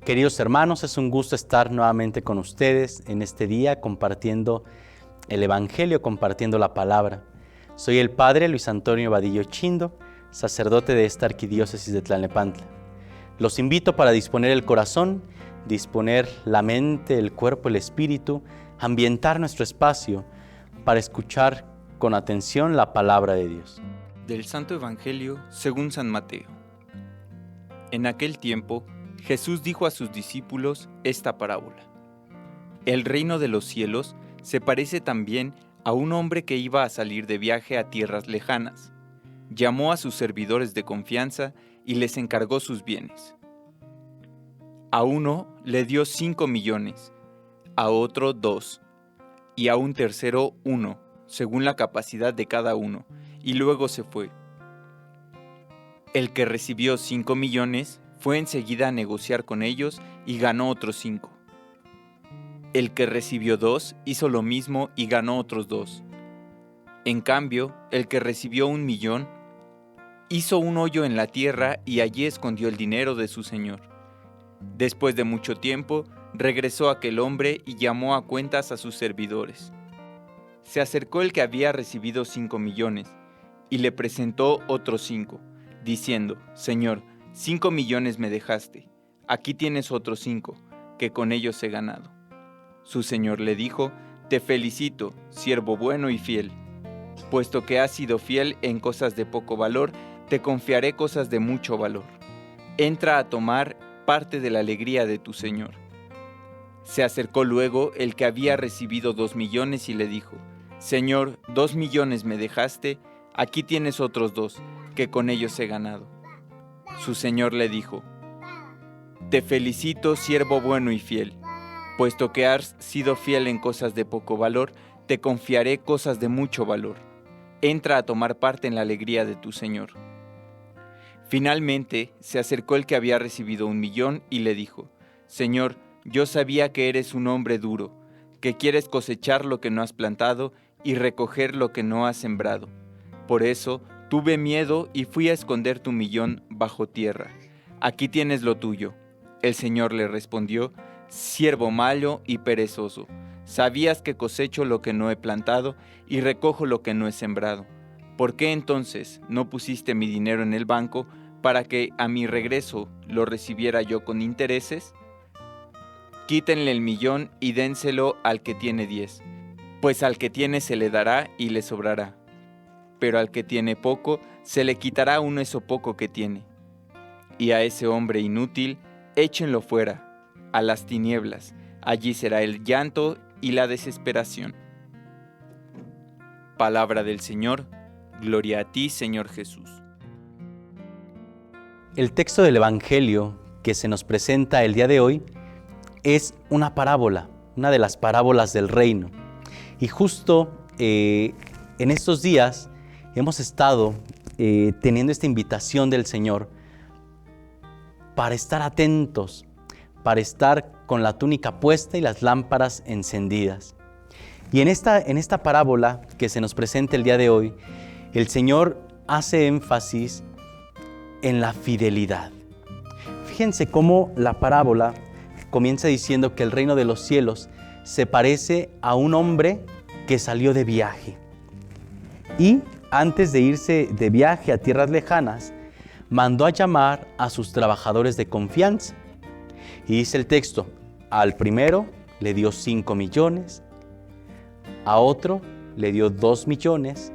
Queridos hermanos, es un gusto estar nuevamente con ustedes en este día compartiendo el Evangelio, compartiendo la palabra. Soy el Padre Luis Antonio Vadillo Chindo, sacerdote de esta arquidiócesis de Tlalnepantla. Los invito para disponer el corazón, disponer la mente, el cuerpo, el espíritu, ambientar nuestro espacio para escuchar con atención la palabra de Dios. Del Santo Evangelio según San Mateo. En aquel tiempo, Jesús dijo a sus discípulos esta parábola. El reino de los cielos se parece también a un hombre que iba a salir de viaje a tierras lejanas. Llamó a sus servidores de confianza y les encargó sus bienes. A uno le dio 5 millones, a otro 2, y a un tercero 1, según la capacidad de cada uno, y luego se fue. El que recibió 5 millones fue enseguida a negociar con ellos y ganó otros 5. El que recibió 2 hizo lo mismo y ganó otros 2. En cambio, el que recibió 1 millón hizo un hoyo en la tierra y allí escondió el dinero de su señor. Después de mucho tiempo, regresó aquel hombre y llamó a cuentas a sus servidores. Se acercó el que había recibido 5 millones y le presentó otros 5, diciendo: Señor, 5 millones me dejaste, aquí tienes otros 5, que con ellos he ganado. Su señor le dijo: Te felicito, siervo bueno y fiel. Puesto que has sido fiel en cosas de poco valor, te confiaré cosas de mucho valor. Entra a tomar parte de la alegría de tu señor. Se acercó luego el que había recibido 2 millones y le dijo: Señor, 2 millones me dejaste, aquí tienes otros 2, que con ellos he ganado. Su señor le dijo: Te felicito, siervo bueno y fiel. Puesto que has sido fiel en cosas de poco valor, te confiaré cosas de mucho valor. Entra a tomar parte en la alegría de tu señor. Finalmente se acercó el que había recibido 1 millón y le dijo: Señor, yo sabía que eres un hombre duro, que quieres cosechar lo que no has plantado y recoger lo que no has sembrado. Por eso tuve miedo y fui a esconder tu millón bajo tierra. Aquí tienes lo tuyo. El Señor le respondió: Siervo malo y perezoso, sabías que cosecho lo que no he plantado y recojo lo que no he sembrado. ¿Por qué entonces no pusiste mi dinero en el banco para que a mi regreso lo recibiera yo con intereses? Quítenle el millón y dénselo al que tiene 10, pues al que tiene se le dará y le sobrará. Pero al que tiene poco, se le quitará aún eso poco que tiene. Y a ese hombre inútil, échenlo fuera, a las tinieblas. Allí será el llanto y la desesperación. Palabra del Señor. Gloria a ti, Señor Jesús. El texto del Evangelio que se nos presenta el día de hoy es una parábola, una de las parábolas del reino. Y justo en estos días hemos estado teniendo esta invitación del Señor para estar atentos, para estar con la túnica puesta y las lámparas encendidas. Y en esta parábola que se nos presenta el día de hoy, el Señor hace énfasis en la fidelidad. Fíjense cómo la parábola comienza diciendo que el reino de los cielos se parece a un hombre que salió de viaje. Y antes de irse de viaje a tierras lejanas, mandó a llamar a sus trabajadores de confianza. Y dice el texto: al primero le dio 5 millones, a otro le dio 2 millones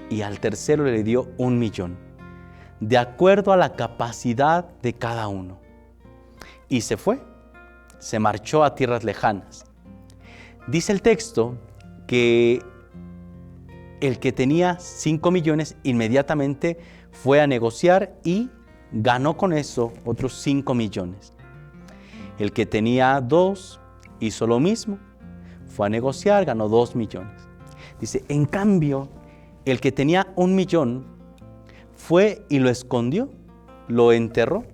y al tercero le dio 1 millón, de acuerdo a la capacidad de cada uno. Y se fue, se marchó a tierras lejanas. Dice el texto que el que tenía 5 millones inmediatamente fue a negociar y ganó con eso otros 5 millones. El que tenía 2 hizo lo mismo, fue a negociar, ganó 2 millones. Dice, en cambio, el que tenía 1 millón fue y lo escondió, lo enterró.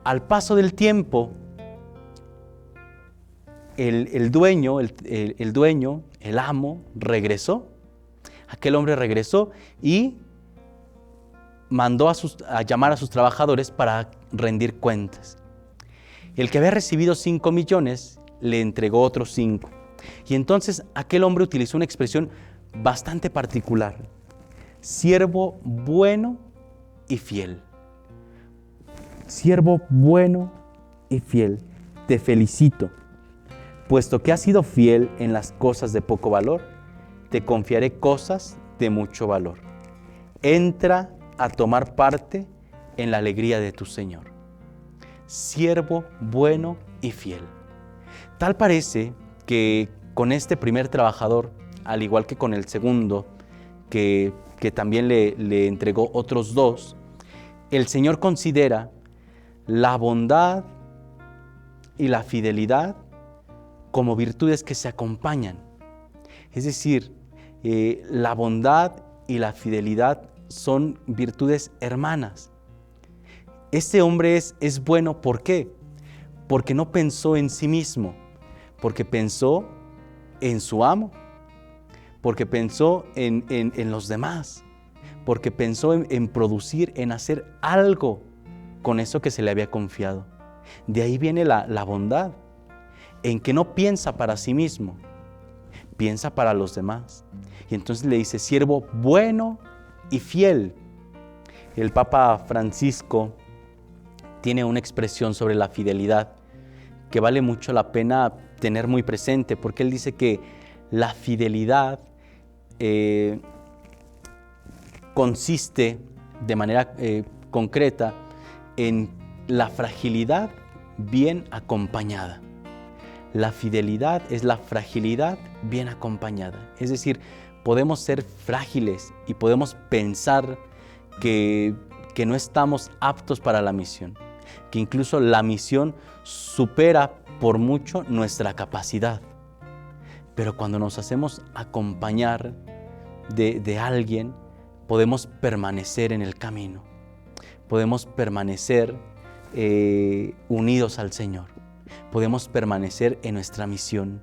Al paso del tiempo, el dueño, el amo, regresó. Aquel hombre regresó y mandó a llamar a sus trabajadores para rendir cuentas. El que había recibido 5 millones le entregó otros 5. Y entonces aquel hombre utilizó una expresión bastante particular: siervo bueno y fiel. Siervo bueno y fiel, te felicito. Puesto que has sido fiel en las cosas de poco valor, te confiaré cosas de mucho valor. Entra a tomar parte en la alegría de tu Señor. Siervo bueno y fiel. Tal parece que con este primer trabajador, al igual que con el segundo, que también le entregó otros 2, el Señor considera la bondad y la fidelidad como virtudes que se acompañan. Es decir, la bondad y la fidelidad son virtudes hermanas. Este hombre es bueno, ¿por qué? Porque no pensó en sí mismo, porque pensó en su amo, porque pensó en los demás, porque pensó en producir, en hacer algo con eso que se le había confiado. De ahí viene la bondad, en que no piensa para sí mismo, piensa para los demás. Y entonces le dice, siervo bueno y fiel. El Papa Francisco tiene una expresión sobre la fidelidad que vale mucho la pena tener muy presente, porque él dice que la fidelidad consiste de manera concreta en la fragilidad bien acompañada. La fidelidad es la fragilidad bien acompañada. Es decir, podemos ser frágiles y podemos pensar que no estamos aptos para la misión, que incluso la misión supera por mucho nuestra capacidad. Pero cuando nos hacemos acompañar de alguien, podemos permanecer en el camino, podemos permanecer unidos al Señor, podemos permanecer en nuestra misión.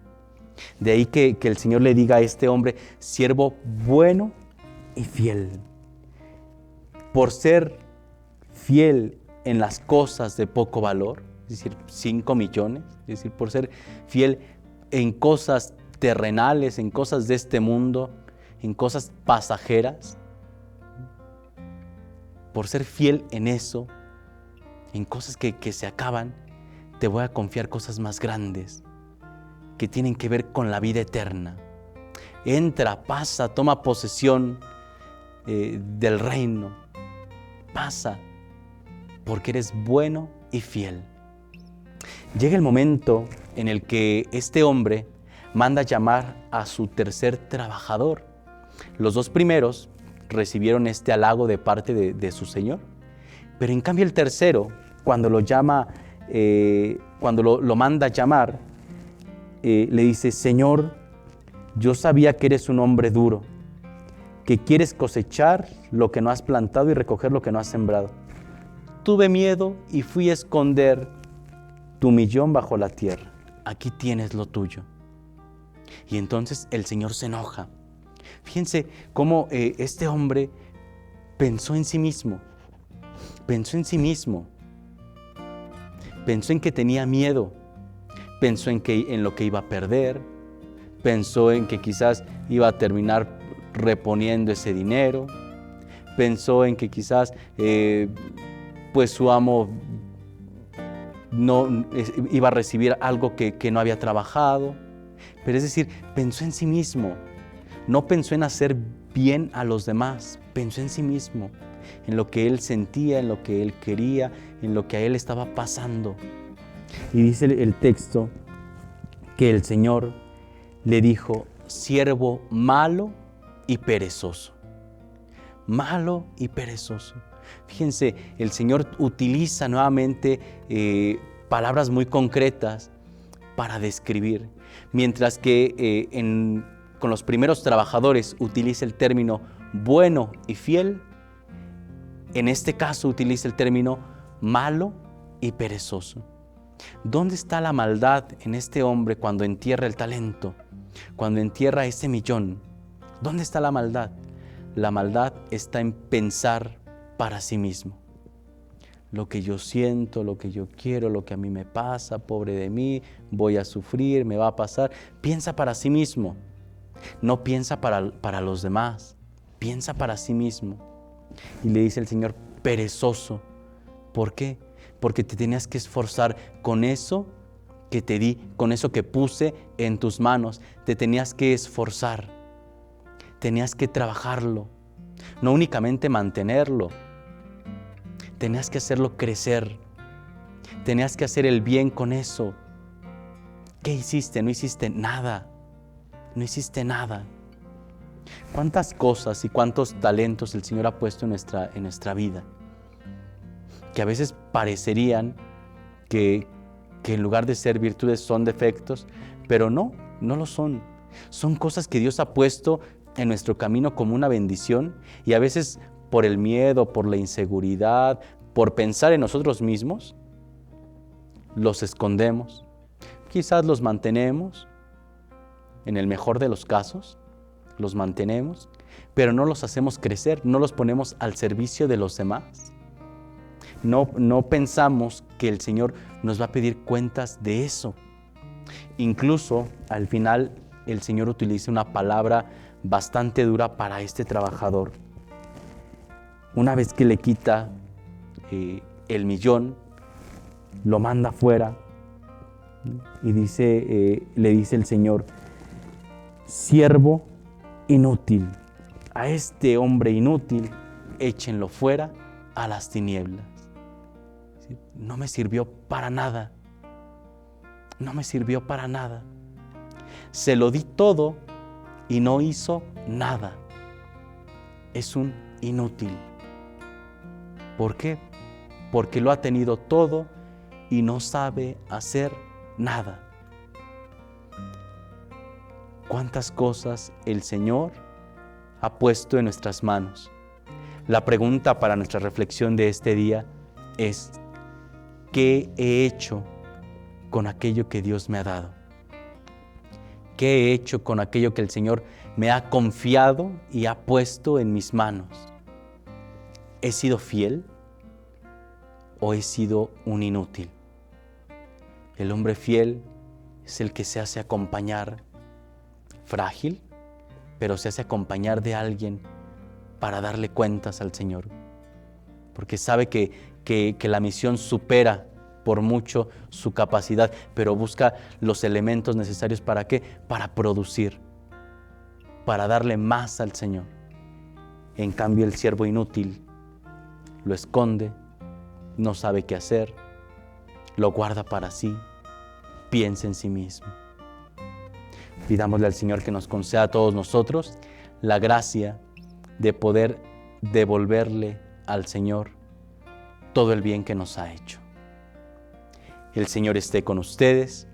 De ahí que el Señor le diga a este hombre, siervo bueno y fiel. Por ser fiel en las cosas de poco valor, es decir, 5 millones, es decir, por ser fiel en cosas terrenales, en cosas de este mundo, en cosas pasajeras, por ser fiel en eso, en cosas que se acaban, te voy a confiar cosas más grandes, que tienen que ver con la vida eterna. Entra, pasa, toma posesión del reino. Pasa, porque eres bueno y fiel. Llega el momento en el que este hombre manda llamar a su tercer trabajador. Los 2 primeros recibieron este halago de parte de su señor, pero en cambio el tercero, cuando lo llama, cuando lo manda llamar, le dice, Señor, yo sabía que eres un hombre duro, que quieres cosechar lo que no has plantado y recoger lo que no has sembrado. Tuve miedo y fui a esconder tu millón bajo la tierra. Aquí tienes lo tuyo. Y entonces el Señor se enoja. Fíjense cómo este hombre pensó en sí mismo. Pensó en sí mismo. Pensó en que tenía miedo. Pensó en lo que iba a perder. Pensó en que quizás iba a terminar reponiendo ese dinero. Pensó en que quizás pues su amo no iba a recibir algo que no había trabajado. Pero es decir, pensó en sí mismo. No pensó en hacer bien a los demás. Pensó en sí mismo, en lo que él sentía, en lo que él quería, en lo que a él estaba pasando. Y dice el texto que el Señor le dijo, siervo malo y perezoso. Malo y perezoso. Fíjense, el Señor utiliza nuevamente palabras muy concretas para describir, mientras que con los primeros trabajadores utiliza el término bueno y fiel, en este caso utiliza el término malo y perezoso. ¿Dónde está la maldad en este hombre cuando entierra el talento, cuando entierra ese millón? ¿Dónde está la maldad? La maldad está en pensar para sí mismo. lo que yo siento, lo que yo quiero, lo que a mí me pasa, pobre de mí, voy a sufrir, me va a pasar. Piensa para sí mismo, no piensa para los demás, piensa para sí mismo. Y le dice el Señor, perezoso. ¿Por qué? Porque te tenías que esforzar con eso que te di, con eso que puse en tus manos. Te tenías que esforzar, tenías que trabajarlo, no únicamente mantenerlo. Tenías que hacerlo crecer, tenías que hacer el bien con eso. ¿Qué hiciste? No hiciste nada, no hiciste nada. ¿Cuántas cosas y cuántos talentos el Señor ha puesto en nuestra vida? Que a veces parecerían que en lugar de ser virtudes son defectos, pero no lo son. Son cosas que Dios ha puesto en nuestro camino como una bendición y a veces por el miedo, por la inseguridad, por pensar en nosotros mismos, los escondemos. Quizás los mantenemos, en el mejor de los casos, los mantenemos, pero no los hacemos crecer, no los ponemos al servicio de los demás. No pensamos que el Señor nos va a pedir cuentas de eso. Incluso al final el Señor utiliza una palabra bastante dura para este trabajador. Una vez que le quita el millón, lo manda fuera y le dice el Señor, siervo inútil, a este hombre inútil échenlo fuera a las tinieblas. No me sirvió para nada, no me sirvió para nada. Se lo di todo y no hizo nada. Es un inútil. ¿Por qué? Porque lo ha tenido todo y no sabe hacer nada. ¿Cuántas cosas el Señor ha puesto en nuestras manos? La pregunta para nuestra reflexión de este día es, ¿qué he hecho con aquello que Dios me ha dado? ¿Qué he hecho con aquello que el Señor me ha confiado y ha puesto en mis manos? ¿He sido fiel o he sido un inútil? El hombre fiel es el que se hace acompañar, frágil, pero se hace acompañar de alguien para darle cuentas al Señor. Porque sabe que la misión supera por mucho su capacidad, pero busca los elementos necesarios ¿para qué? Para producir, para darle más al Señor. En cambio, el siervo inútil lo esconde, no sabe qué hacer, lo guarda para sí, piensa en sí mismo. Pidámosle al Señor que nos conceda a todos nosotros la gracia de poder devolverle al Señor todo el bien que nos ha hecho. El Señor esté con ustedes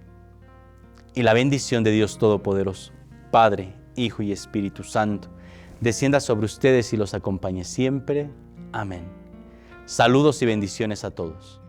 y la bendición de Dios Todopoderoso, Padre, Hijo y Espíritu Santo, descienda sobre ustedes y los acompañe siempre. Amén. Saludos y bendiciones a todos.